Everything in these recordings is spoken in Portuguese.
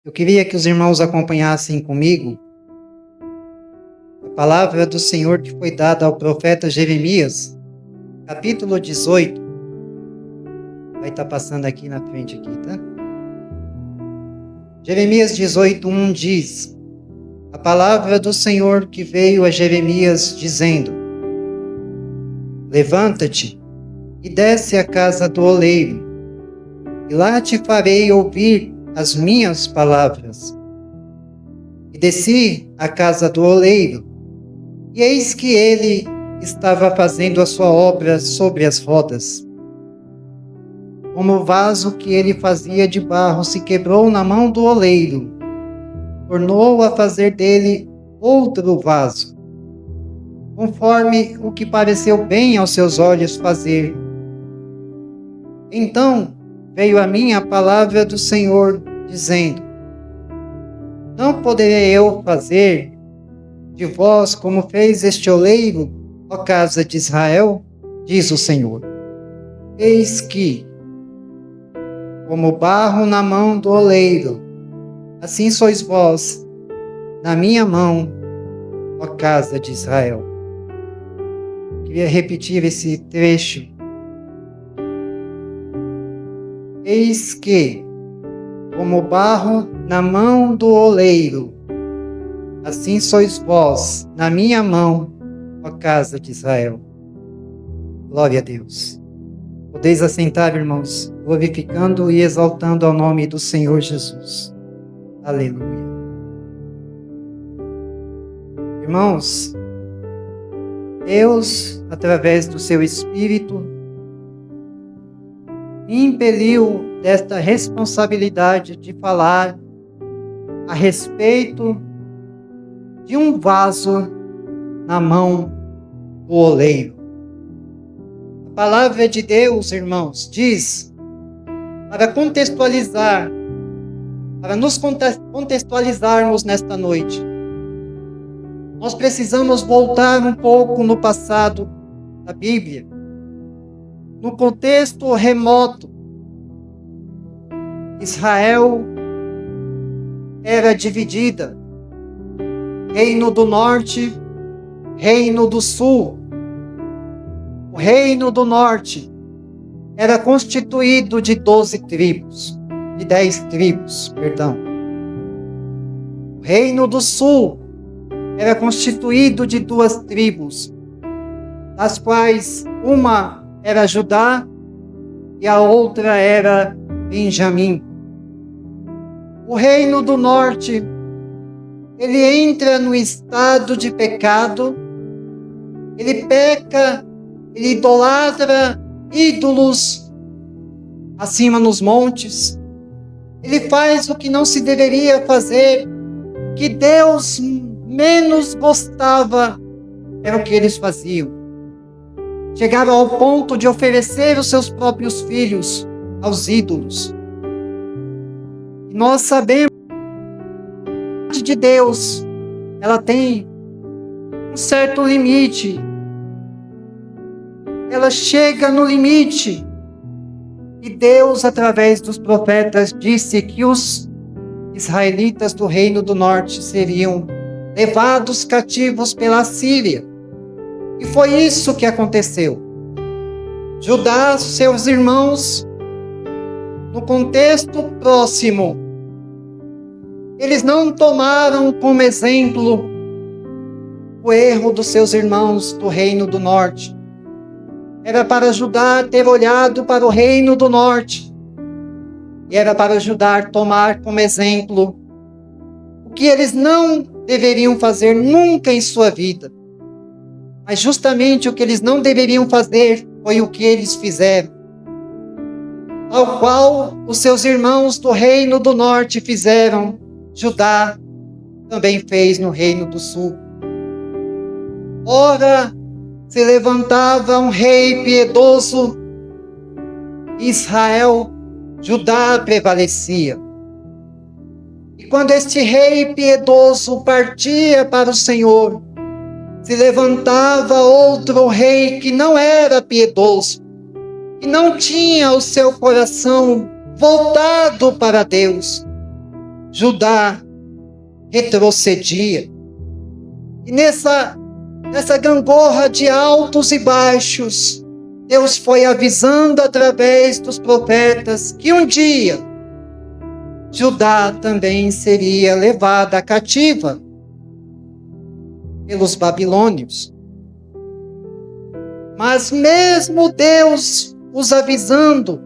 Eu queria que os irmãos acompanhassem comigo a palavra do Senhor que foi dada ao profeta Jeremias, capítulo 18. Vai estar passando aqui na frente, tá? Jeremias 18:1 diz: a palavra do Senhor que veio a Jeremias dizendo: levanta-te e desce à casa do oleiro, e lá te farei ouvir as minhas palavras. E desci à casa do oleiro, e eis que ele estava fazendo a sua obra sobre as rodas. Como o vaso que ele fazia de barro se quebrou na mão do oleiro, tornou a fazer dele outro vaso, conforme o que pareceu bem aos seus olhos fazer. Então veio a mim a palavra do Senhor, dizendo: não poderei eu fazer de vós como fez este oleiro, ó casa de Israel? Diz o Senhor. Eis que, como barro na mão do oleiro, assim sois vós na minha mão, ó casa de Israel. Queria repetir esse trecho. Eis que, como barro na mão do oleiro, assim sois vós na minha mão, ó casa de Israel. Glória a Deus. Podeis assentar, irmãos, glorificando e exaltando ao nome do Senhor Jesus. Aleluia. Irmãos, Deus, através do seu Espírito, me impeliu desta responsabilidade de falar a respeito de um vaso na mão do oleiro. A palavra de Deus, irmãos, diz, para contextualizar, para nos contextualizarmos nesta noite, nós precisamos voltar um pouco no passado da Bíblia, no contexto remoto. Israel era dividida, reino do norte, reino do sul. O reino do norte era constituído de 10 tribos. O reino do sul era constituído de 2 tribos, das quais uma era Judá e a outra era Benjamim. O reino do norte, ele entra no estado de pecado, ele peca, ele idolatra ídolos acima nos montes, ele faz o que não se deveria fazer, que Deus menos gostava, era o que eles faziam. Chegaram ao ponto de oferecer os seus próprios filhos aos ídolos. E nós sabemos que a de Deus, ela tem um certo limite. Ela chega no limite. E Deus, através dos profetas, disse que os israelitas do reino do norte seriam levados cativos pela Síria. E foi isso que aconteceu. Judá, seus irmãos, no contexto próximo, eles não tomaram como exemplo o erro dos seus irmãos do reino do norte. Era para Judá ter olhado para o reino do norte. E era para Judá tomar como exemplo o que eles não deveriam fazer nunca em sua vida. Mas justamente o que eles não deveriam fazer foi o que eles fizeram. Ao qual os seus irmãos do reino do norte fizeram, Judá também fez no reino do sul. Ora, se levantava um rei piedoso, Israel, Judá prevalecia. E quando este rei piedoso partia para o Senhor, se levantava outro rei que não era piedoso, que não tinha o seu coração voltado para Deus. Judá retrocedia. E nessa gangorra de altos e baixos, Deus foi avisando através dos profetas que um dia Judá também seria levada cativa pelos babilônios. Mas mesmo Deus os avisando,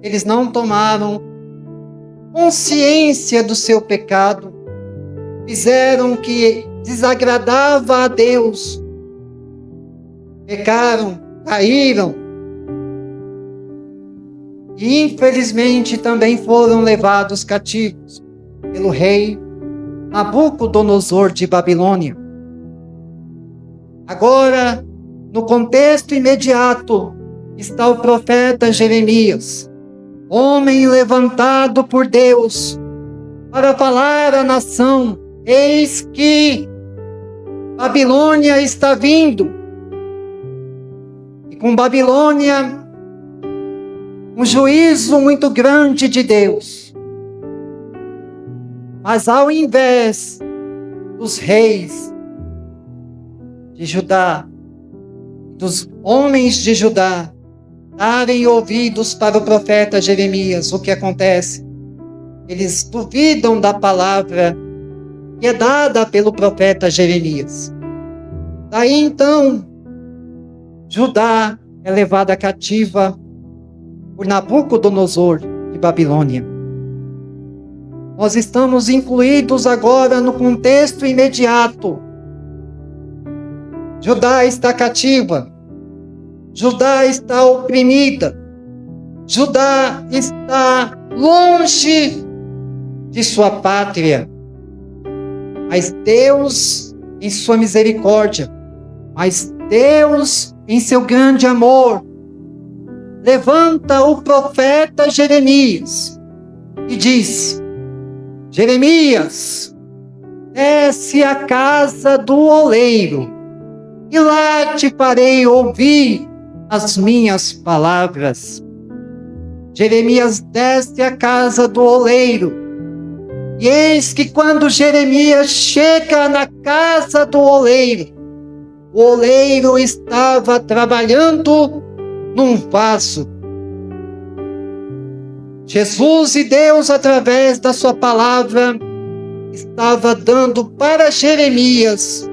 eles não tomaram consciência do seu pecado, fizeram o que desagradava a Deus, pecaram, caíram, e infelizmente também foram levados cativos pelo rei Nabucodonosor de Babilônia. Agora, no contexto imediato, está o profeta Jeremias, homem levantado por Deus para falar à nação: eis que Babilônia está vindo. E com Babilônia, um juízo muito grande de Deus. Mas ao invés dos reis de Judá, dos homens de Judá, darem ouvidos para o profeta Jeremias, o que acontece? Eles duvidam da palavra que é dada pelo profeta Jeremias. Daí então, Judá é levada cativa por Nabucodonosor de Babilônia. Nós estamos incluídos agora no contexto imediato. Judá está cativa. Judá está oprimida. Judá está longe de sua pátria. Mas Deus, em sua misericórdia, mas Deus, em seu grande amor, levanta o profeta Jeremias e diz: Jeremias, desce à casa do oleiro, e lá te farei ouvir as minhas palavras. Jeremias desce à casa do oleiro, e eis que quando Jeremias chega na casa do oleiro, o oleiro estava trabalhando num vaso. Jesus e Deus, através da sua palavra, estava dando para Jeremias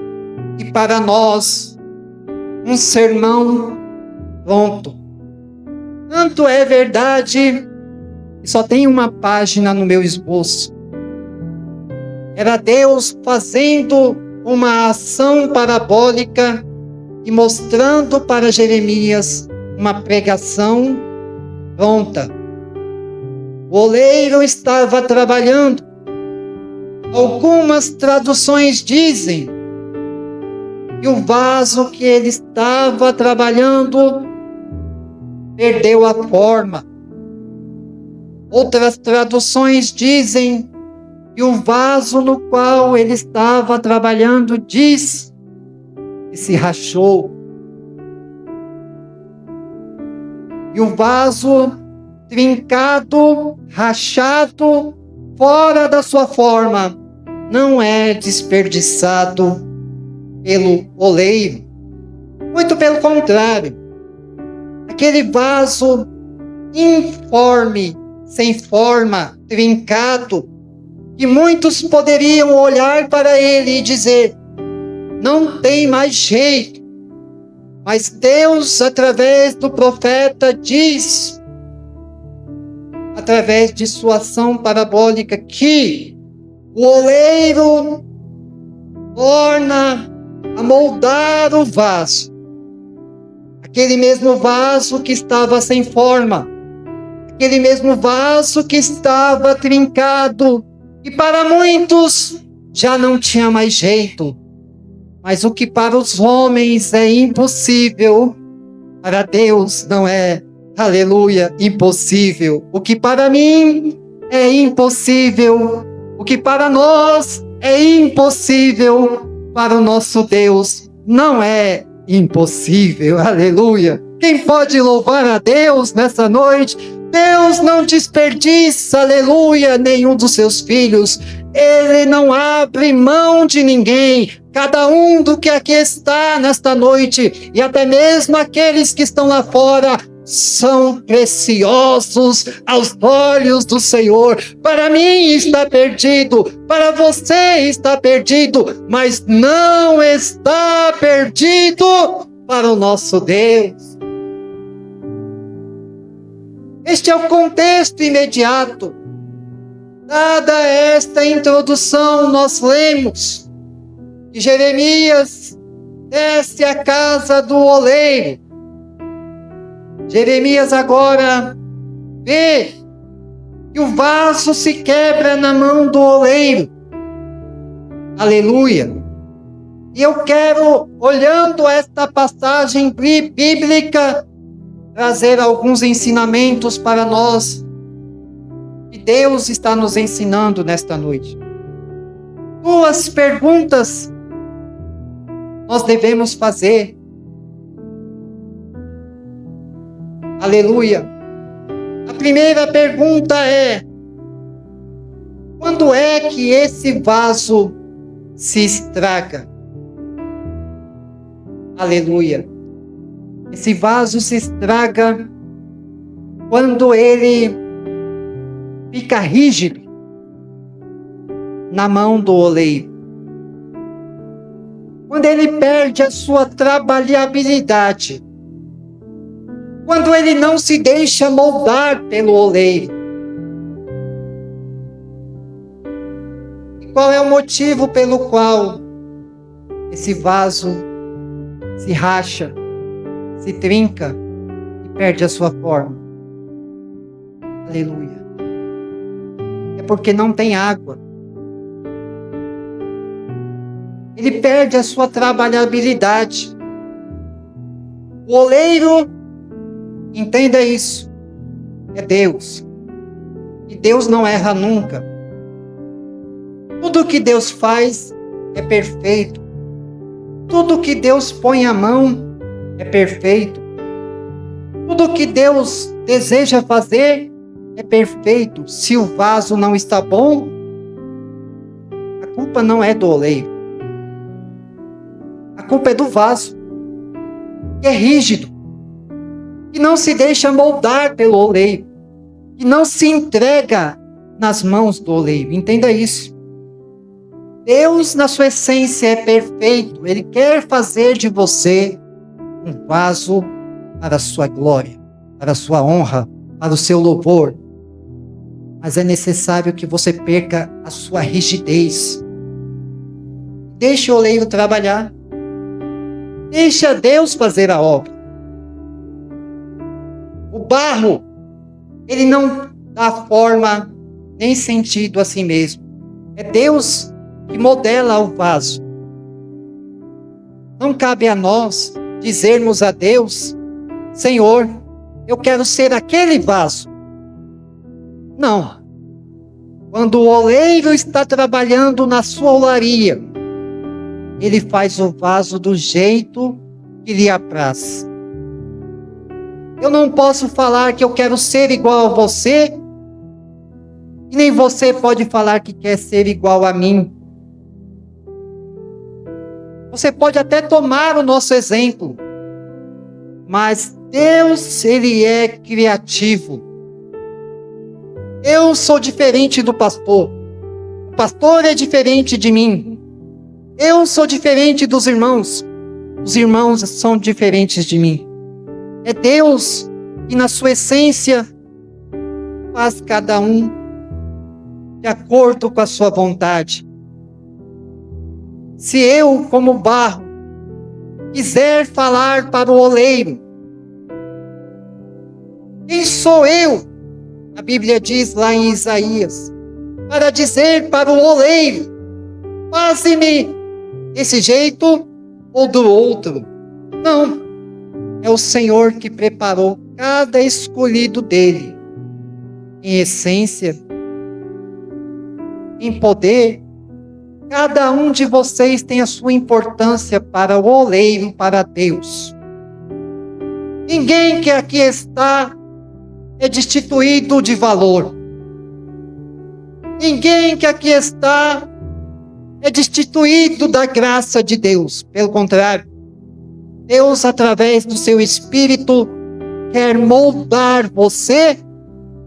e para nós um sermão pronto. Tanto é verdade que só tem uma página no meu esboço. Era Deus fazendo uma ação parabólica e mostrando para Jeremias uma pregação pronta. O oleiro estava trabalhando. Algumas traduções dizem que o vaso que ele estava trabalhando perdeu a forma. Outras traduções dizem que o vaso no qual ele estava trabalhando diz que se rachou. E o vaso trincado, rachado, fora da sua forma, não é desperdiçado pelo oleiro. Muito pelo contrário. Aquele vaso informe, sem forma, trincado, que muitos poderiam olhar para ele e dizer: não tem mais jeito. Mas Deus, através do profeta, diz, através de sua ação parabólica, que o oleiro torna a moldar o vaso. Aquele mesmo vaso que estava sem forma, aquele mesmo vaso que estava trincado, e para muitos já não tinha mais jeito. Mas o que para os homens é impossível, para Deus não é, aleluia, impossível. O que para mim é impossível, o que para nós é impossível, para o nosso Deus não é impossível, aleluia. Quem pode louvar a Deus nessa noite? Deus não desperdiça, aleluia, nenhum dos seus filhos. Ele não abre mão de ninguém. Cada um do que aqui está nesta noite, e até mesmo aqueles que estão lá fora, são preciosos aos olhos do Senhor. Para mim está perdido, para você está perdido, mas não está perdido para o nosso Deus. Este é o contexto imediato. Dada esta introdução, nós lemos que Jeremias desce à casa do oleiro. Jeremias agora vê que o vaso se quebra na mão do oleiro. Aleluia! E eu quero, olhando esta passagem bíblica, trazer alguns ensinamentos para nós que Deus está nos ensinando nesta noite. Duas perguntas nós devemos fazer. Aleluia! A primeira pergunta é: quando é que esse vaso se estraga? Aleluia! Esse vaso se estraga quando ele fica rígido na mão do oleiro. Quando ele perde a sua trabalhabilidade. Quando ele não se deixa moldar pelo oleiro. E qual é o motivo pelo qual esse vaso se racha, se trinca e perde a sua forma? Aleluia. É porque não tem água. Ele perde a sua trabalhabilidade. O oleiro, entenda isso, é Deus. E Deus não erra nunca. Tudo que Deus faz é perfeito. Tudo que Deus põe a mão é perfeito. Tudo que Deus deseja fazer é perfeito. Se o vaso não está bom, a culpa não é do oleiro. A culpa é do vaso, que é rígido, que não se deixa moldar pelo oleiro, que não se entrega nas mãos do oleiro. Entenda isso. Deus, na sua essência, é perfeito. Ele quer fazer de você um vaso para a sua glória, para a sua honra, para o seu louvor. Mas é necessário que você perca a sua rigidez. Deixe o oleiro trabalhar. Deixa Deus fazer a obra. O barro, ele não dá forma nem sentido a si mesmo. É Deus que modela o vaso. Não cabe a nós dizermos a Deus: Senhor, eu quero ser aquele vaso. Não. Quando o oleiro está trabalhando na sua olaria, ele faz o vaso do jeito que lhe apraz. Eu não posso falar que eu quero ser igual a você, e nem você pode falar que quer ser igual a mim. Você pode até tomar o nosso exemplo, mas Deus, ele é criativo. Eu sou diferente do pastor. O pastor é diferente de mim. Eu sou diferente dos irmãos. Os irmãos são diferentes de mim. É Deus que, na sua essência, faz cada um de acordo com a sua vontade. Se eu, como barro, quiser falar para o oleiro, quem sou eu? A Bíblia diz lá em Isaías, para dizer para o oleiro: faze-me desse jeito ou do outro. Não. É o Senhor que preparou cada escolhido dele. Em essência, em poder, cada um de vocês tem a sua importância para o oleiro, para Deus. Ninguém que aqui está é destituído de valor. Ninguém que aqui está é destituído da graça de Deus. Pelo contrário, Deus, através do seu Espírito, quer moldar você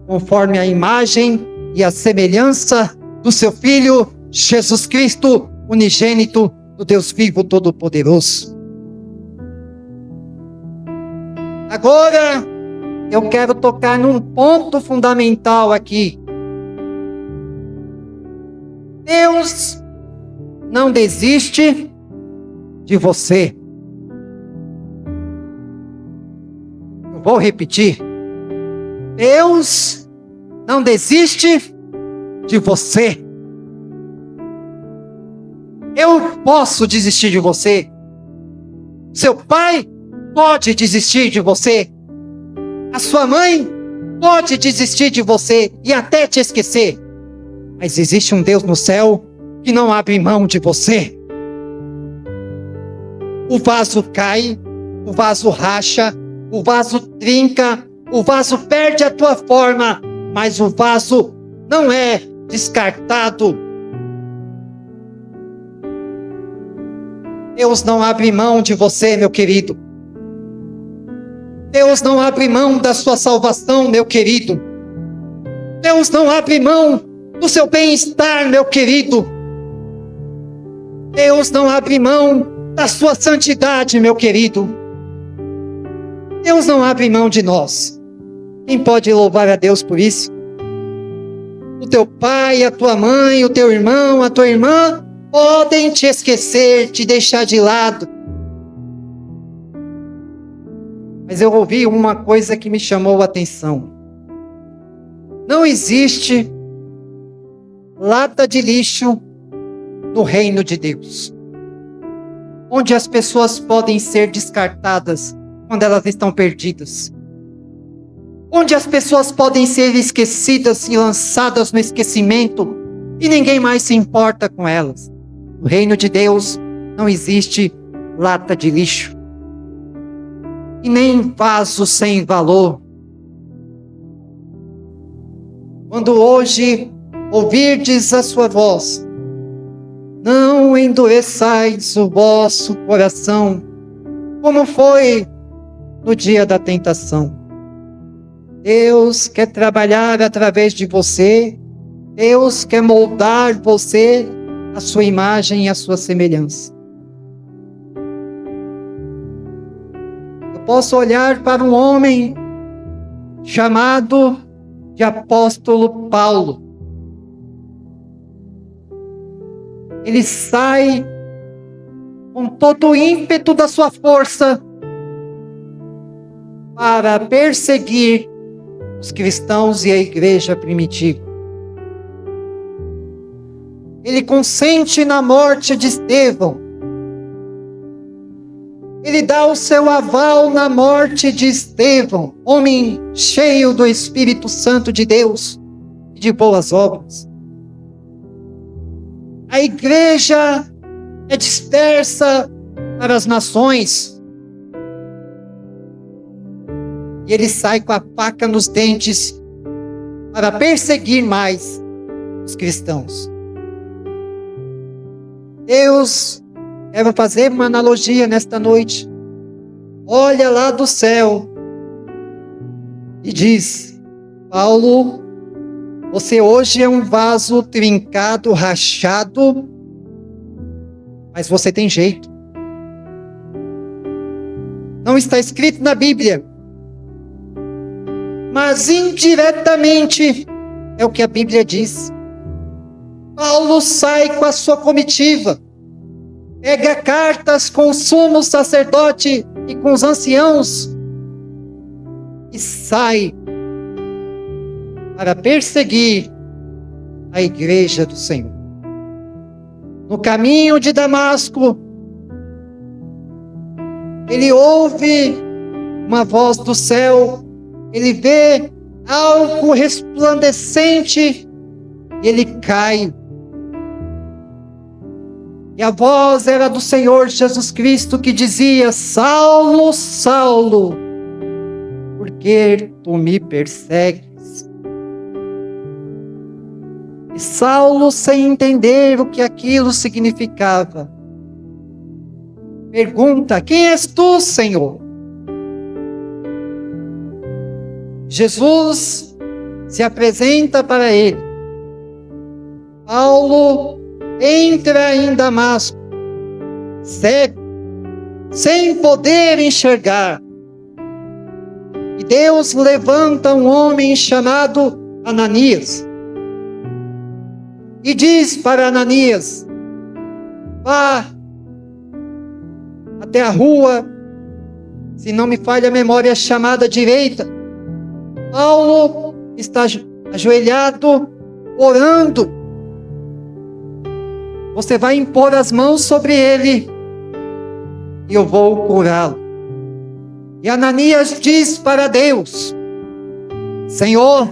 conforme a imagem e a semelhança do seu Filho, Jesus Cristo, unigênito do Deus vivo todo-poderoso. Agora, eu quero tocar num ponto fundamental aqui. Deus não desiste de você. Eu vou repetir. Deus não desiste de você. Eu posso desistir de você. Seu pai pode desistir de você. A sua mãe pode desistir de você e até te esquecer. Mas existe um Deus no céu que não abre mão de você. O vaso cai, o vaso racha, o vaso trinca, o vaso perde a tua forma, mas o vaso não é descartado. Deus não abre mão de você, meu querido. Deus não abre mão da sua salvação, meu querido. Deus não abre mão do seu bem-estar, meu querido. Deus não abre mão da sua santidade, meu querido. Deus não abre mão de nós. Quem pode louvar a Deus por isso? O teu pai, a tua mãe, o teu irmão, a tua irmã podem te esquecer, te deixar de lado. Mas eu ouvi uma coisa que me chamou a atenção. Não existe lata de lixo no reino de Deus, onde as pessoas podem ser descartadas quando elas estão perdidas, onde as pessoas podem ser esquecidas e lançadas no esquecimento e ninguém mais se importa com elas. No reino de Deus não existe lata de lixo e nem vaso sem valor. Quando hoje ouvirdes a sua voz, não endureçais o vosso coração, como foi no dia da tentação. Deus quer trabalhar através de você. Deus quer moldar você, a sua imagem e a sua semelhança. Eu posso olhar para um homem chamado de apóstolo Paulo. Ele sai com todo o ímpeto da sua força para perseguir os cristãos e a igreja primitiva. Ele consente na morte de Estevão. Ele dá o seu aval na morte de Estevão, homem cheio do Espírito Santo de Deus e de boas obras. A igreja é dispersa para as nações. E ele sai com a faca nos dentes para perseguir mais os cristãos. Deus, quero fazer uma analogia nesta noite. Olha lá do céu e diz: Paulo, você hoje é um vaso trincado, rachado, mas você tem jeito. Não está escrito na Bíblia, mas indiretamente é o que a Bíblia diz. Paulo sai com a sua comitiva, pega cartas com o sumo sacerdote e com os anciãos e sai para perseguir a igreja do Senhor. No caminho de Damasco, ele ouve uma voz do céu, ele vê algo resplandecente e ele cai. E a voz era do Senhor Jesus Cristo que dizia: Saulo, Saulo, por que tu me persegues? E Saulo, sem entender o que aquilo significava, pergunta: quem és tu, Senhor? Jesus se apresenta para ele. Paulo entra em Damasco, cego, sem poder enxergar. E Deus levanta um homem chamado Ananias. E diz para Ananias: vá até a rua, se não me falha a memória, chamada direita. Paulo está ajoelhado, orando. Você vai impor as mãos sobre ele e eu vou curá-lo. E Ananias diz para Deus: Senhor,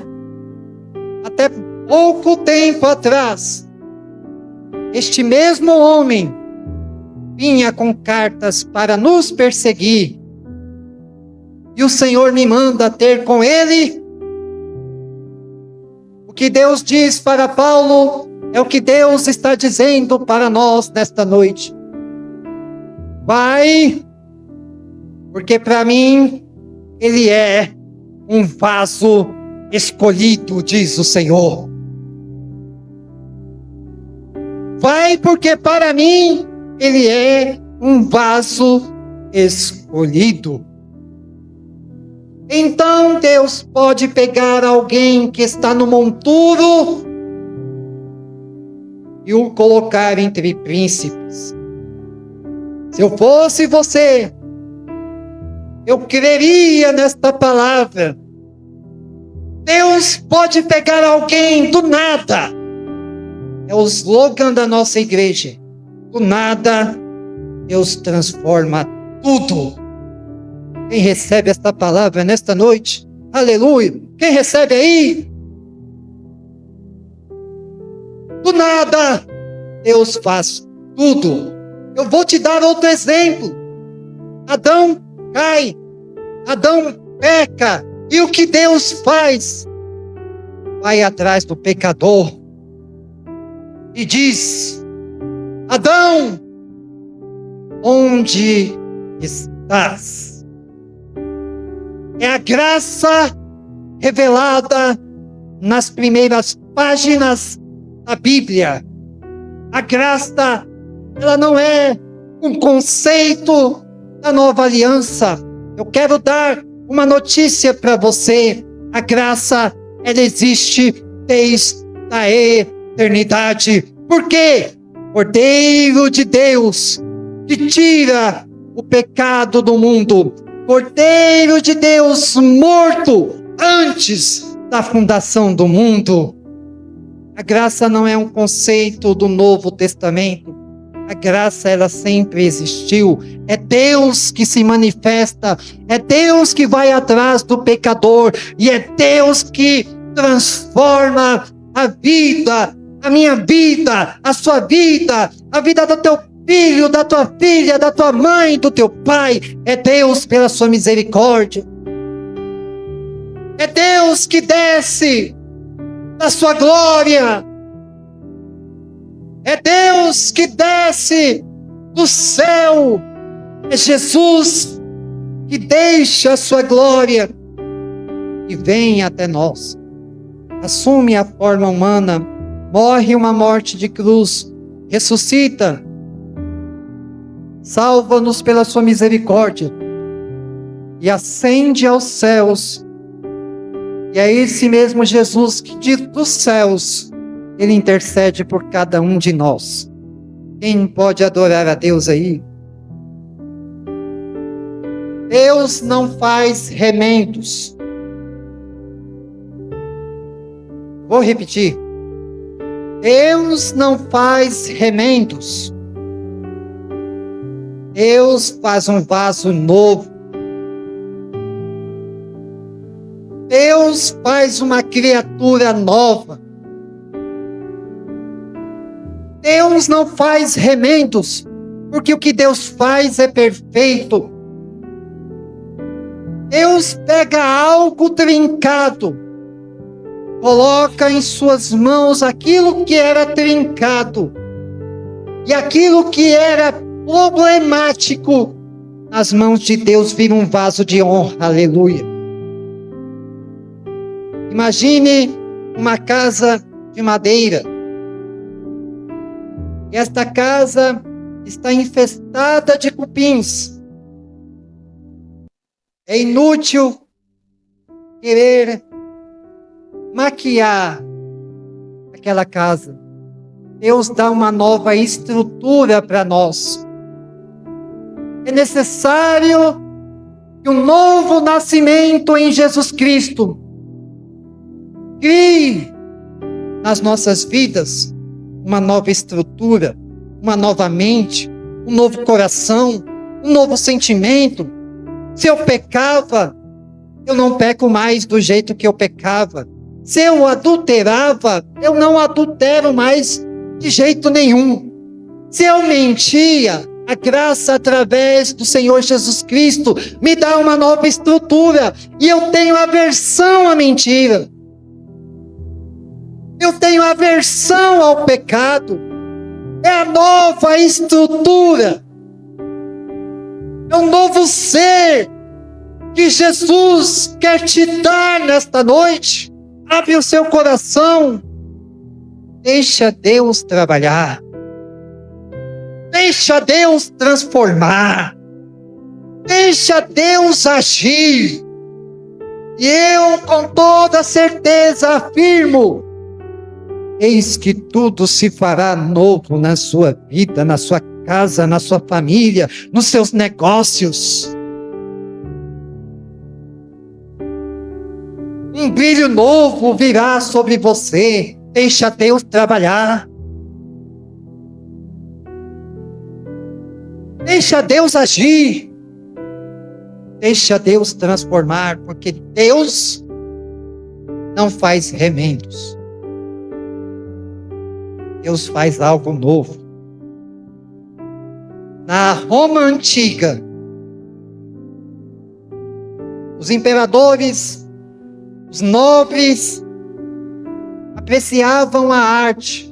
até pouco tempo atrás, este mesmo homem vinha com cartas para nos perseguir. E o Senhor me manda ter com ele. O que Deus diz para Paulo é o que Deus está dizendo para nós nesta noite. Vai, porque para mim ele é um vaso escolhido, diz o Senhor. Vai, porque para mim ele é um vaso escolhido. Então Deus pode pegar alguém que está no monturo e o colocar entre príncipes. Se eu fosse você, eu creria nesta palavra. Deus pode pegar alguém do nada. É o slogan da nossa igreja. Do nada, Deus transforma tudo. Quem recebe esta palavra nesta noite? Aleluia! Quem recebe aí? Do nada, Deus faz tudo. Eu vou te dar outro exemplo. Adão cai, Adão peca, e o que Deus faz? Vai atrás do pecador e diz: Adão, onde estás? É a graça revelada nas primeiras páginas da Bíblia. A graça, ela não é um conceito da nova aliança. Eu quero dar uma notícia para você. A graça, ela existe desde a eternidade. Por quê? Cordeiro de Deus, que tira o pecado do mundo. Cordeiro de Deus morto antes da fundação do mundo. A graça não é um conceito do Novo Testamento. A graça, ela sempre existiu. É Deus que se manifesta. É Deus que vai atrás do pecador. E é Deus que transforma a vida, a minha vida, a sua vida, a vida do teu filho, da tua filha, da tua mãe, do teu pai. É Deus pela sua misericórdia. É Deus que desce da sua glória. É Deus que desce do céu. É Jesus que deixa a sua glória e vem até nós. Assume a forma humana, morre uma morte de cruz, ressuscita, salva-nos pela sua misericórdia e ascende aos céus. E é esse mesmo Jesus que dos céus, ele intercede por cada um de nós. Quem pode adorar a Deus aí? Deus não faz remendos. Vou repetir. Deus não faz remendos. Deus faz um vaso novo. Deus faz uma criatura nova. Deus não faz remendos, porque o que Deus faz é perfeito. Deus pega algo trincado coloca em suas mãos aquilo que era trincado e aquilo que era problemático, nas mãos de Deus vira um vaso de honra. Aleluia. Imagine uma casa de madeira. E esta casa está infestada de cupins. É inútil querer maquiar aquela casa. Deus dá uma nova estrutura para nós. É necessário que um novo nascimento em Jesus Cristo crie nas nossas vidas uma nova estrutura, uma nova mente, um novo coração, um novo sentimento. Se eu pecava, eu não peco mais do jeito que eu pecava. Se eu adulterava, eu não adultero mais de jeito nenhum. Se eu mentia, a graça através do Senhor Jesus Cristo me dá uma nova estrutura. E eu tenho aversão à mentira. Eu tenho aversão ao pecado. É a nova estrutura. É um novo ser que Jesus quer te dar nesta noite. Abre o seu coração. Deixa Deus trabalhar. Deixa Deus transformar. Deixa Deus agir. E eu com toda certeza afirmo: eis que tudo se fará novo na sua vida, na sua casa, na sua família, nos seus negócios. Um brilho novo virá sobre você. Deixa Deus trabalhar. Deixa Deus agir. Deixa Deus transformar, porque Deus não faz remendos. Deus faz algo novo. Na Roma antiga, os imperadores, os nobres, apreciavam a arte.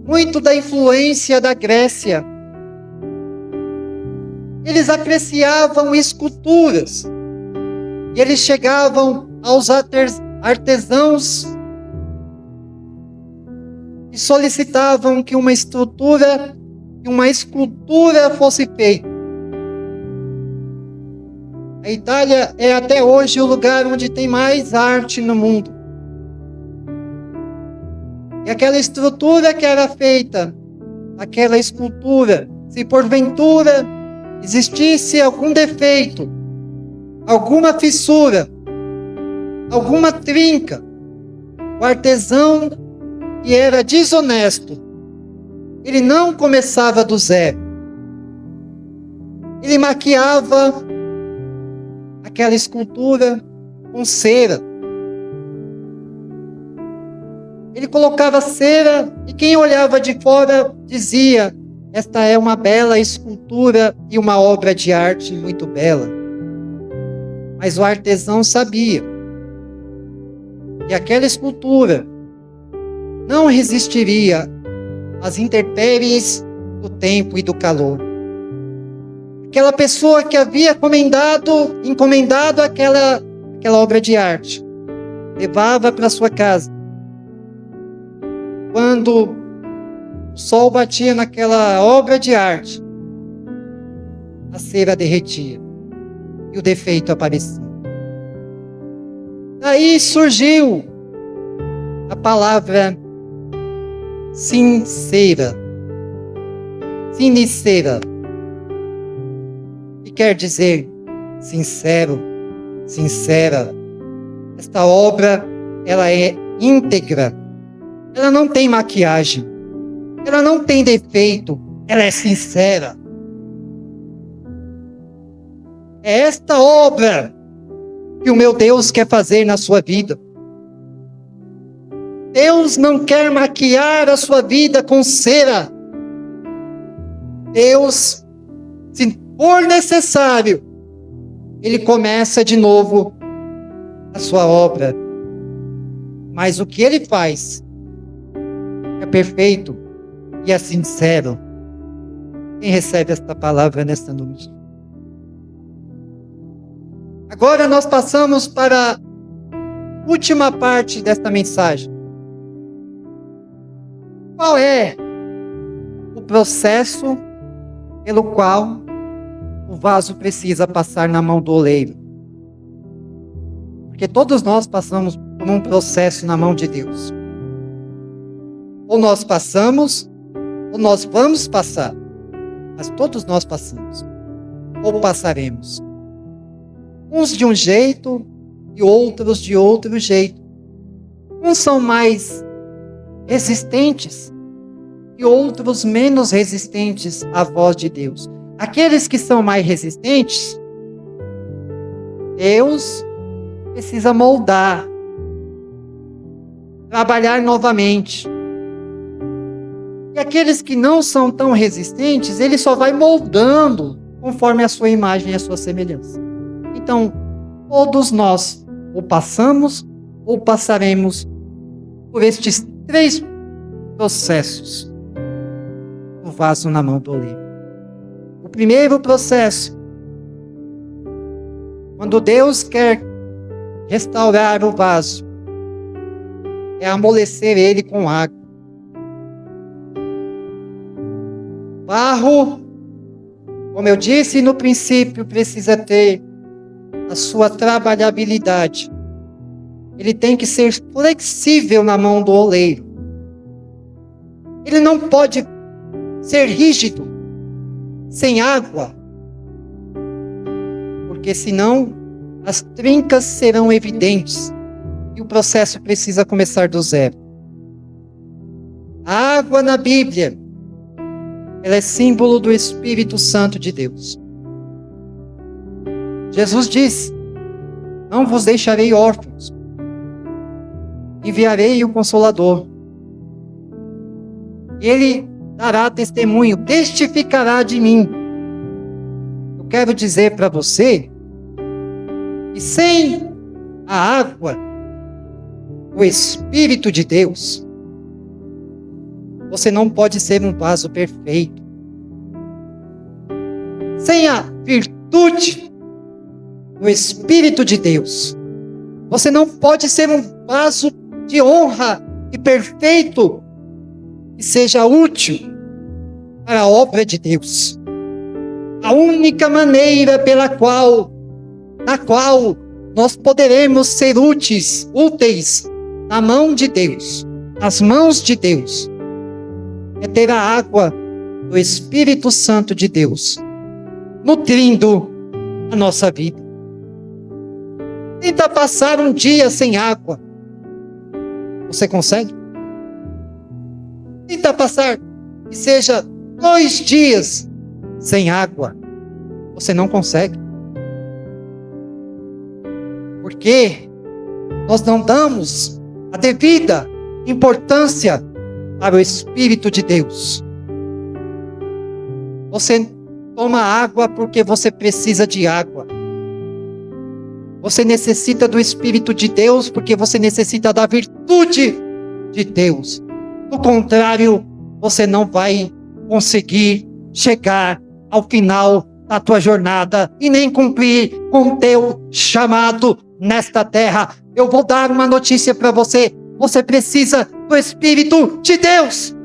Muito da influência da Grécia. Eles apreciavam esculturas. E eles chegavam aos artesãos e solicitavam que uma escultura fosse feita. A Itália é até hoje o lugar onde tem mais arte no mundo. E aquela estrutura que era feita, aquela escultura, se porventura existisse algum defeito, alguma fissura, alguma trinca, o artesão que era desonesto, ele não começava do zero. Ele maquiava aquela escultura com cera. Ele colocava cera e quem olhava de fora dizia: esta é uma bela escultura e uma obra de arte muito bela. Mas o artesão sabia que aquela escultura não resistiria às intempéries do tempo e do calor. Aquela pessoa que havia encomendado aquela obra de arte, levava para sua casa. Quando o sol batia naquela obra de arte, a cera derretia e o defeito aparecia. Daí surgiu a palavra sincera, que quer dizer sincero, sincera. Esta obra, ela é íntegra, ela não tem maquiagem, ela não tem defeito, ela é sincera. É esta obra que o meu Deus quer fazer na sua vida. Deus não quer maquiar a sua vida com cera. Deus, se for necessário, Ele começa de novo a sua obra mas o que ele faz é perfeito e é sincero. Quem recebe esta palavra nesta noite? Agora nós passamos para a última parte desta mensagem. Qual é o processo pelo qual o vaso precisa passar na mão do oleiro? Porque todos nós passamos por um processo na mão de Deus. Ou nós passamos, ou nós vamos passar. Mas todos nós passamos. Ou passaremos. Uns de um jeito e outros de outro jeito. Uns são mais resistentes e outros menos resistentes à voz de Deus. Aqueles que são mais resistentes, Deus precisa moldar, trabalhar novamente. E aqueles que não são tão resistentes, Ele só vai moldando conforme a sua imagem e a sua semelhança. Então, todos nós ou passamos ou passaremos por estes 3 processos do vaso na mão do oleiro. O primeiro processo, quando Deus quer restaurar o vaso, é amolecer ele com água. Barro, como eu disse no princípio, precisa ter a sua trabalhabilidade. Ele tem que ser flexível na mão do oleiro. Ele não pode ser rígido, sem água, porque senão as trincas serão evidentes e o processo precisa começar do zero. A água na Bíblia, ela é símbolo do Espírito Santo de Deus. Jesus disse: não vos deixarei órfãos, enviarei o Consolador. Ele dará testemunho, testificará de mim. Eu quero dizer para você que sem a água, o Espírito de Deus, você não pode ser um vaso perfeito. Sem a virtude do Espírito de Deus, você não pode ser um vaso de honra e perfeito que seja útil para a obra de Deus. A única maneira na qual nós poderemos ser úteis na mão de Deus, nas mãos de Deus, é ter a água do Espírito Santo de Deus nutrindo a nossa vida. Tenta passar um dia sem água. Você consegue? Tenta passar que seja 2 dias sem água. Você não consegue. Porque nós não damos a devida importância para o Espírito de Deus. Você toma água porque você precisa de água. Você necessita do Espírito de Deus porque você necessita da virtude de Deus. Do contrário, você não vai conseguir chegar ao final da tua jornada e nem cumprir com o teu chamado nesta terra. Eu vou dar uma notícia para você. Você precisa do Espírito de Deus.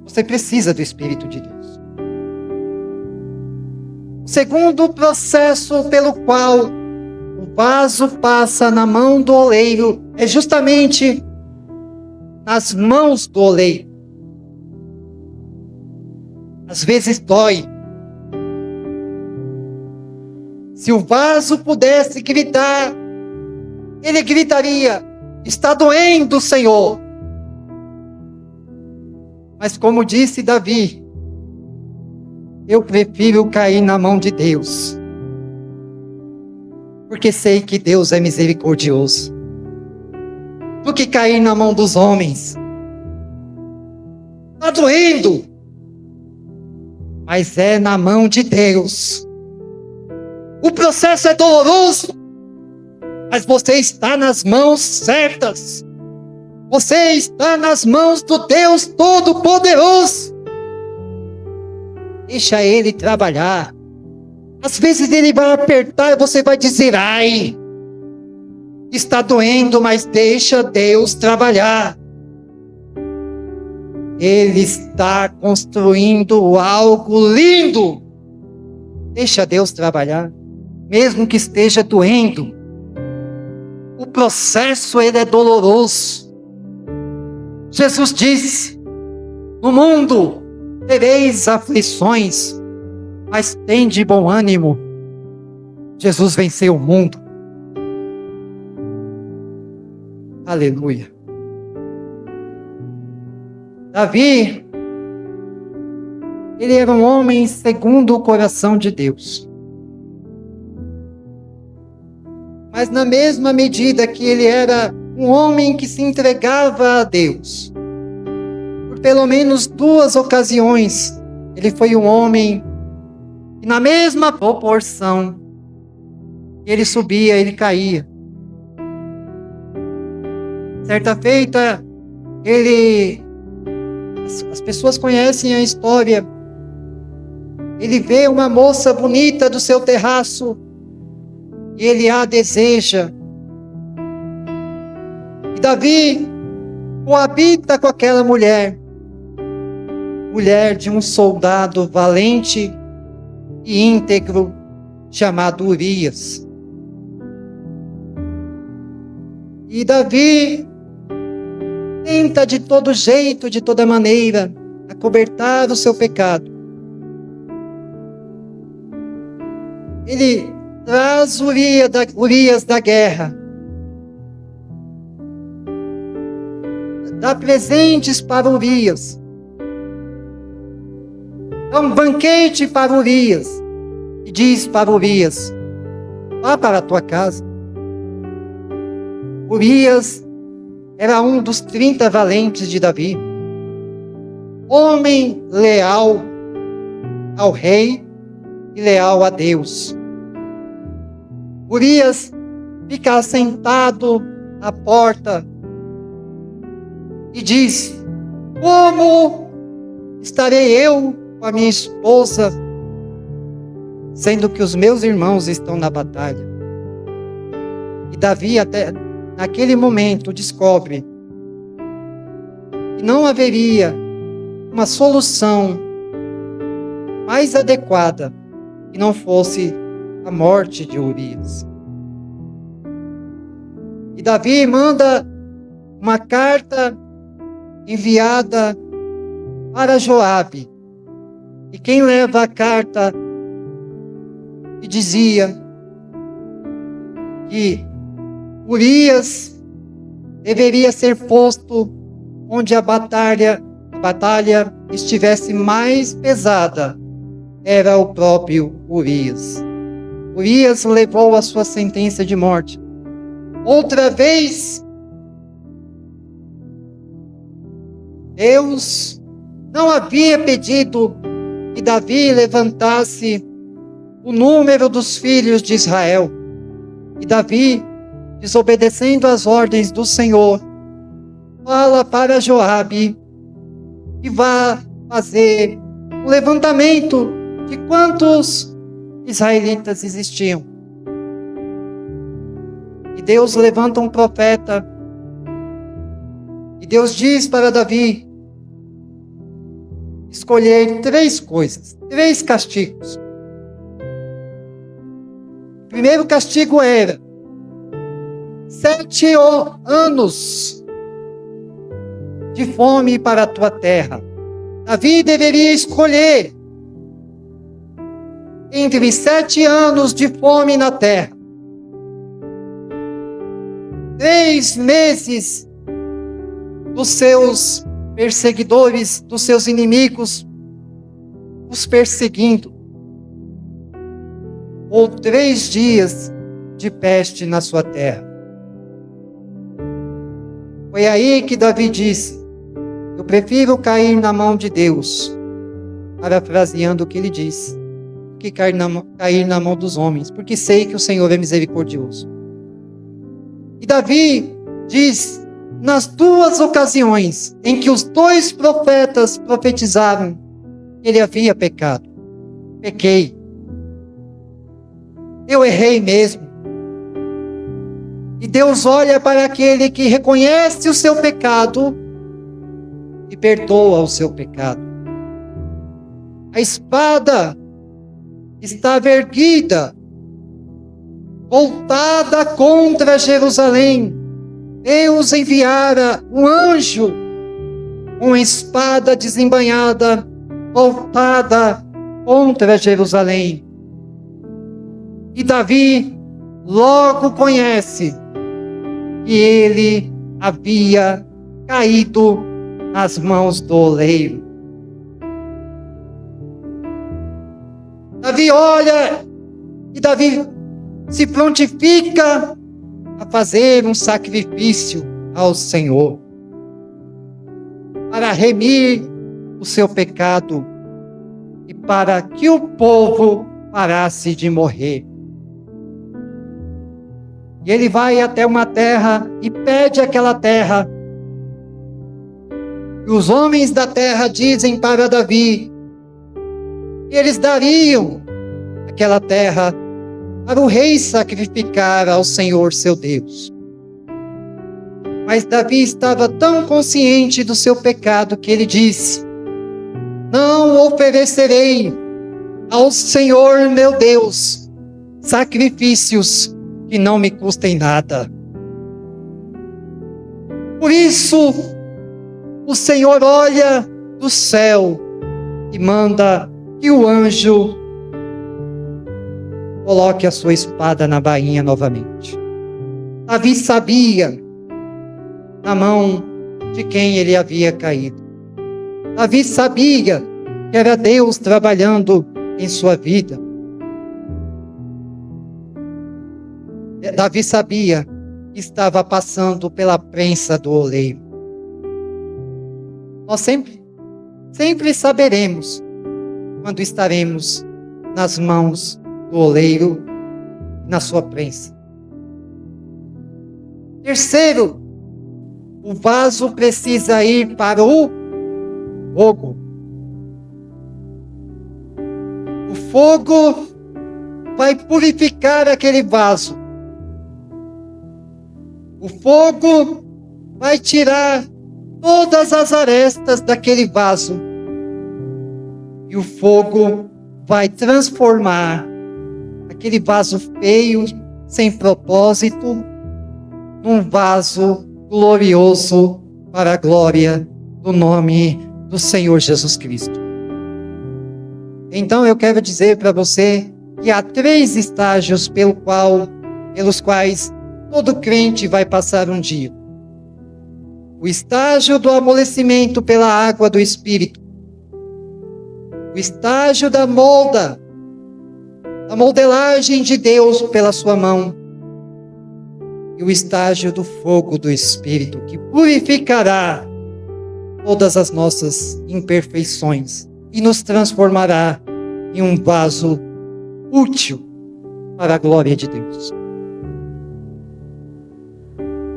Você precisa do Espírito de Deus. O segundo processo pelo qual o vaso passa na mão do oleiro é justamente nas mãos do oleiro. Às vezes dói. Se o vaso pudesse gritar, ele gritaria: está doendo, Senhor. Mas como disse Davi, eu prefiro cair na mão de Deus, porque sei que Deus é misericordioso, do que cair na mão dos homens. Está doendo, mas é na mão de Deus. O processo é doloroso, mas você está nas mãos certas. Você está nas mãos do Deus Todo-Poderoso. Deixa Ele trabalhar. Às vezes Ele vai apertar e você vai dizer, ai, está doendo, mas deixa Deus trabalhar. Ele está construindo algo lindo. Deixa Deus trabalhar, mesmo que esteja doendo. O processo, ele é doloroso. Jesus disse, no mundo tereis aflições, mas tende bom ânimo. Jesus venceu o mundo. Aleluia. Davi, ele era um homem segundo o coração de Deus. Mas na mesma medida que ele era um homem que se entregava a Deus, por pelo menos 2 ocasiões, ele foi um homem que na mesma proporção, ele subia, ele caía. Certa feita, as pessoas conhecem a história. Ele vê uma moça bonita do seu terraço e ele a deseja. E Davi coabita com aquela mulher, mulher de um soldado valente e íntegro chamado Urias. E Davi tenta de todo jeito, de toda maneira, acobertar o seu pecado. Ele traz Urias da guerra. Dá presentes para Urias. Dá um banquete para Urias. E diz para Urias, vá para a tua casa. Urias era um dos 30 valentes de Davi. Homem leal ao rei e leal a Deus. Urias fica sentado à porta e diz, como estarei eu com a minha esposa, sendo que os meus irmãos estão na batalha? E Davi até naquele momento descobre que não haveria uma solução mais adequada que não fosse a morte de Urias. E Davi manda uma carta enviada para Joabe. E quem leva a carta e dizia que Urias deveria ser posto onde a batalha estivesse mais pesada, era o próprio Urias. Urias levou a sua sentença de morte. Outra vez, Deus não havia pedido que Davi levantasse o número dos filhos de Israel. E Davi, desobedecendo às ordens do Senhor, fala para Joabe que vá fazer um levantamento de quantos israelitas existiam. E Deus levanta um profeta. E Deus diz para Davi escolher 3 coisas, 3 castigos. O primeiro castigo era 7 anos de fome para a tua terra. Davi deveria escolher entre 7 anos de fome na terra, 3 meses dos seus perseguidores, dos seus inimigos, os perseguindo, ou 3 dias de peste na sua terra. Foi aí que Davi disse, eu prefiro cair na mão de Deus, parafraseando o que ele disse, que cair na mão dos homens, porque sei que o Senhor é misericordioso. E Davi diz, nas duas ocasiões em que os dois profetas profetizaram, ele havia pecado. Pequei. Eu errei mesmo. E Deus olha para aquele que reconhece o seu pecado e perdoa o seu pecado. A espada estava erguida, voltada contra Jerusalém. Deus enviara um anjo com uma espada desembainhada, voltada contra Jerusalém. E Davi logo conhece que ele havia caído nas mãos do oleiro. Davi olha e Davi se prontifica a fazer um sacrifício ao Senhor para remir o seu pecado e para que o povo parasse de morrer. E ele vai até uma terra e pede aquela terra. E os homens da terra dizem para Davi que eles dariam aquela terra para o rei sacrificar ao Senhor seu Deus. Mas Davi estava tão consciente do seu pecado que ele disse: não oferecerei ao Senhor meu Deus sacrifícios que não me custem nada. Por isso, o Senhor olha do céu e manda que o anjo coloque a sua espada na bainha novamente. Davi sabia na mão de quem ele havia caído. Davi sabia que era Deus trabalhando em sua vida. Davi sabia que estava passando pela prensa do oleiro. Nós sempre saberemos quando estaremos nas mãos do oleiro, na sua prensa. Terceiro, o vaso precisa ir para o fogo. O fogo vai purificar aquele vaso. O fogo vai tirar todas as arestas daquele vaso. E o fogo vai transformar aquele vaso feio, sem propósito, num vaso glorioso para a glória do nome do Senhor Jesus Cristo. Então eu quero dizer para você que há 3 estágios pelos quais todo crente vai passar um dia. O estágio do amolecimento pela água do Espírito. O estágio da modelagem de Deus pela sua mão. E o estágio do fogo do Espírito, que purificará todas as nossas imperfeições e nos transformará em um vaso útil para a glória de Deus.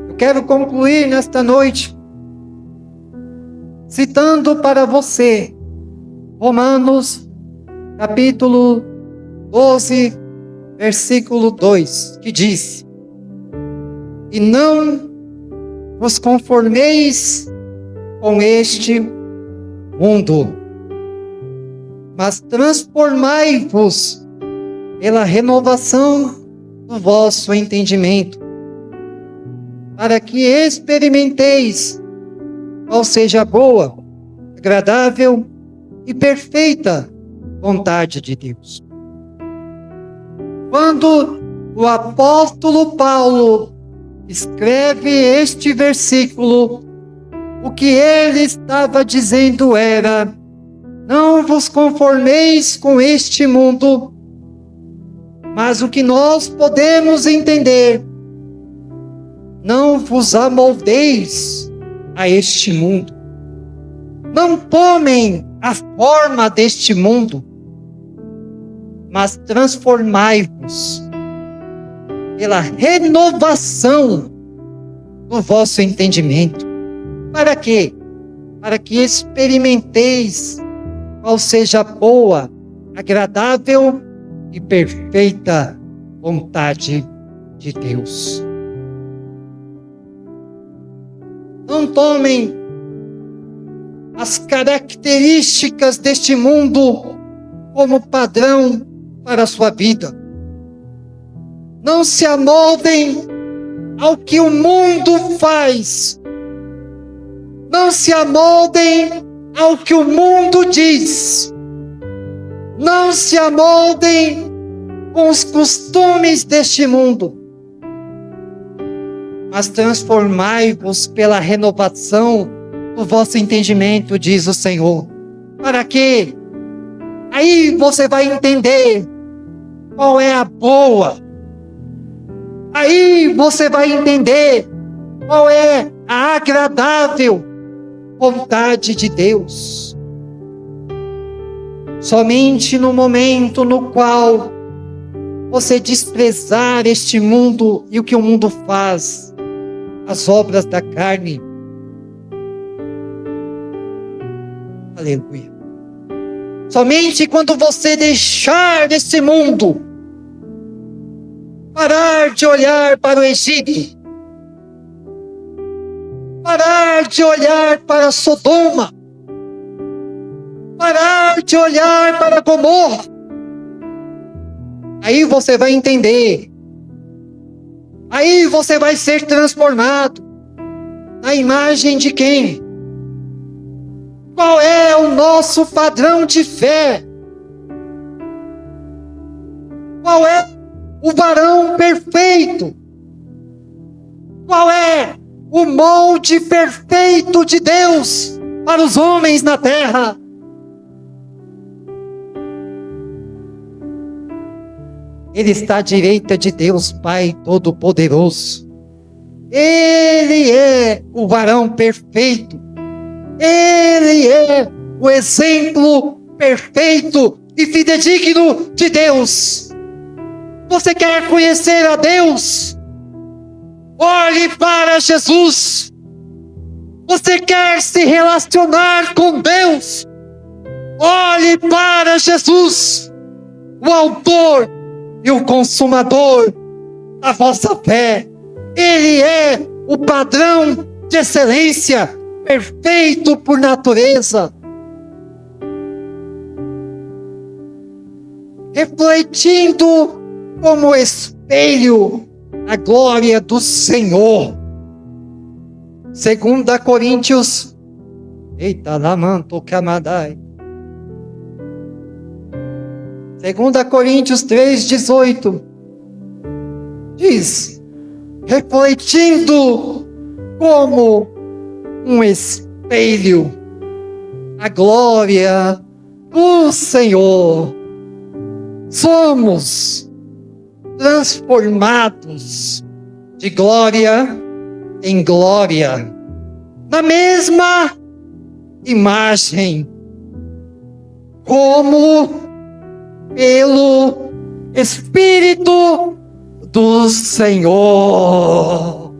Eu quero concluir nesta noite citando para você Romanos capítulo 12, versículo 2, que diz: e não vos conformeis com este mundo, mas transformai-vos pela renovação do vosso entendimento, para que experimenteis qual seja a boa, agradável e perfeita vontade de Deus. Quando o apóstolo Paulo escreve este versículo, o que ele estava dizendo era: não vos conformeis com este mundo, mas o que nós podemos entender, não vos amoldeis a este mundo. Não tomem a forma deste mundo, mas transformai-vos pela renovação do vosso entendimento. Para quê? Para que experimenteis qual seja a boa, agradável e perfeita vontade de Deus. Não tomem as características deste mundo como padrão para a sua vida. Não se amoldem ao que o mundo faz. Não se amoldem ao que o mundo diz. Não se amoldem com os costumes deste mundo. Mas transformai-vos pela renovação do vosso entendimento, diz o Senhor. Para quê? Aí você vai entender qual é a boa. Aí você vai entender qual é a agradável vontade de Deus. Somente no momento no qual você desprezar este mundo e o que o mundo faz, as obras da carne. Aleluia. Somente quando você deixar esse mundo, parar de olhar para o Egito, parar de olhar para Sodoma, parar de olhar para Gomorra, aí você vai entender. Aí você vai ser transformado na imagem de quem? Qual é o nosso padrão de fé? Qual é o varão perfeito? Qual é o molde perfeito de Deus para os homens na terra? Ele está à direita de Deus Pai Todo-Poderoso. Ele é o varão perfeito. Ele é o exemplo perfeito e fidedigno de Deus. Você quer conhecer a Deus? Olhe para Jesus. Você quer se relacionar com Deus? Olhe para Jesus, o autor e o consumador da vossa fé. Ele é o padrão de excelência, perfeito por natureza. Refletindo como espelho a glória do Senhor. 2 Coríntios, eita, lamanto camadai. 2 Coríntios 3,18 diz: refletindo como um espelho a glória do Senhor, somos transformados de glória em glória, na mesma imagem, como pelo Espírito do Senhor.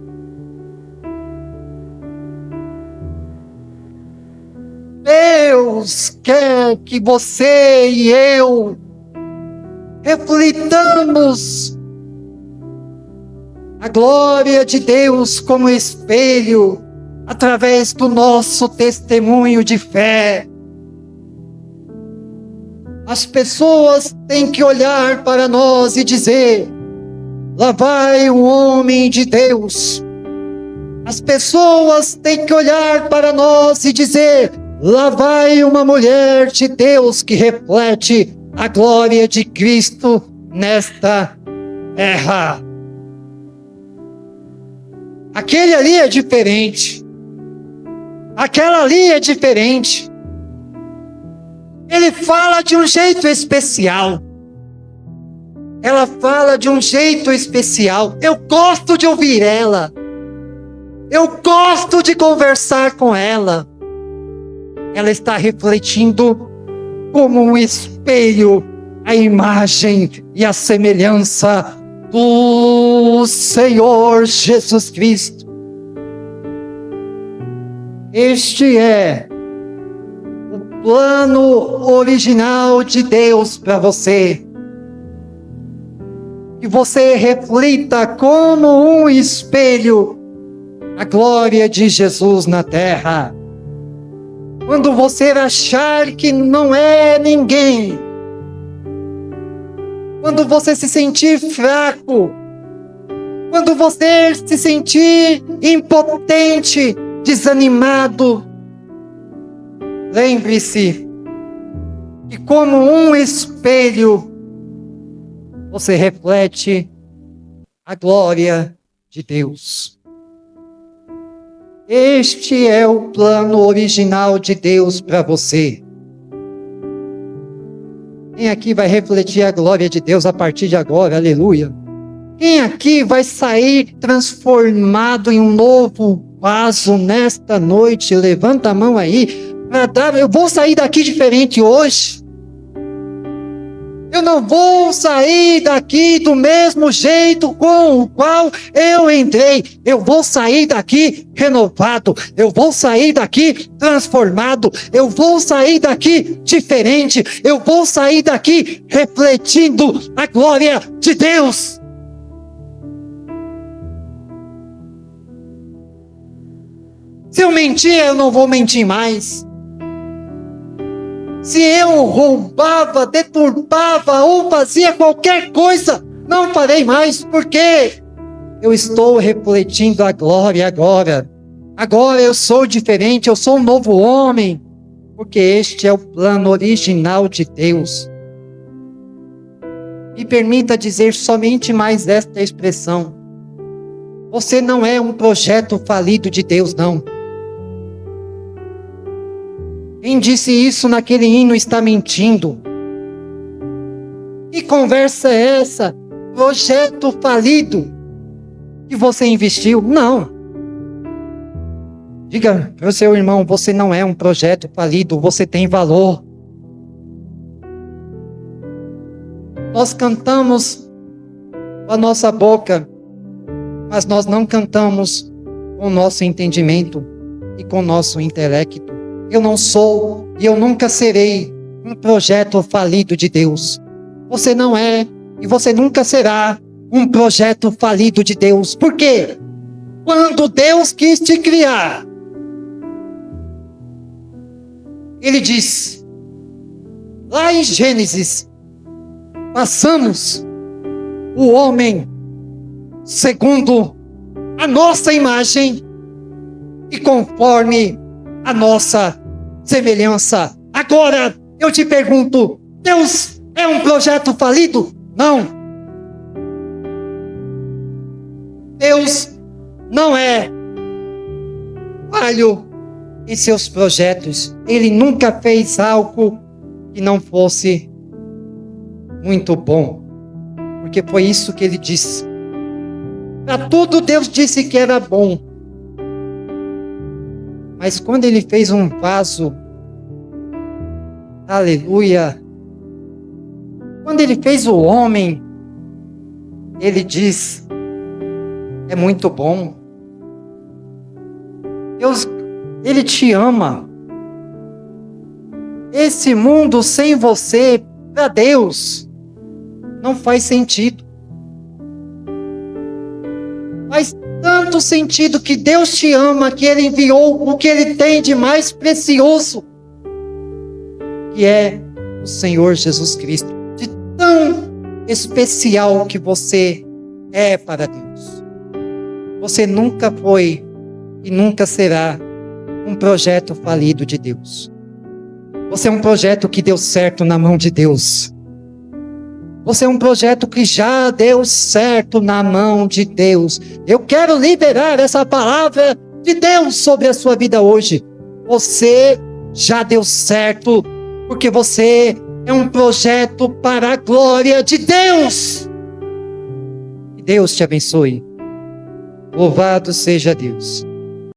Deus quer que você e eu reflitamos a glória de Deus como espelho, através do nosso testemunho de fé. As pessoas têm que olhar para nós e dizer: lá vai um homem de Deus. As pessoas têm que olhar para nós e dizer: lá vai uma mulher de Deus que reflete a glória de Cristo nesta terra. Aquele ali é diferente. Aquela ali é diferente. Ele fala de um jeito especial. Ela fala de um jeito especial. Eu gosto de ouvir ela. Eu gosto de conversar com ela. Ela está refletindo como um espelho a imagem e a semelhança do Senhor Jesus Cristo. Este é o plano original de Deus para você. Que você reflita como um espelho a glória de Jesus na terra. Quando você achar que não é ninguém, quando você se sentir fraco, quando você se sentir impotente, desanimado, lembre-se que como um espelho, você reflete a glória de Deus. Este é o plano original de Deus para você. Quem aqui vai refletir a glória de Deus a partir de agora? Aleluia. Quem aqui vai sair transformado em um novo vaso nesta noite? Levanta a mão aí. Eu vou sair daqui diferente hoje. Eu não vou sair daqui do mesmo jeito com o qual eu entrei. Eu vou sair daqui renovado. Eu vou sair daqui transformado. Eu vou sair daqui diferente. Eu vou sair daqui refletindo a glória de Deus. Se eu mentir, eu não vou mentir mais. Se eu roubava, deturpava ou fazia qualquer coisa, não farei mais, porque eu estou refletindo a glória agora. Agora eu sou diferente, eu sou um novo homem, porque este é o plano original de Deus. Me permita dizer somente mais esta expressão. Você não é um projeto falido de Deus, não. Quem disse isso naquele hino está mentindo. Que conversa é essa? Projeto falido que você investiu? Não. Diga para o seu irmão, você não é um projeto falido, você tem valor. Nós cantamos com a nossa boca, mas nós não cantamos com o nosso entendimento e com o nosso intelecto. Eu não sou e eu nunca serei um projeto falido de Deus. Você não é e você nunca será um projeto falido de Deus. Por quê? Quando Deus quis te criar, Ele diz, lá em Gênesis, façamos o homem segundo a nossa imagem e conforme a nossa semelhança. Agora, eu te pergunto, Deus é um projeto falido? Não. Deus não é falho em seus projetos. Ele nunca fez algo que não fosse muito bom. Porque foi isso que ele disse. Para tudo Deus disse que era bom. Mas quando ele fez um vaso, aleluia, quando ele fez o homem, ele diz, é muito bom. Deus, Ele te ama. Esse mundo sem você, para Deus, não faz sentido. Faz tanto sentido que Deus te ama, que Ele enviou o que Ele tem de mais precioso, que é o Senhor Jesus Cristo. De tão especial que você é para Deus. Você nunca foi e nunca será um projeto falido de Deus. Você é um projeto que deu certo na mão de Deus. Você é um projeto que já deu certo na mão de Deus. Eu quero liberar essa palavra de Deus sobre a sua vida hoje. Você já deu certo, porque você é um projeto para a glória de Deus. Que Deus te abençoe. Louvado seja Deus.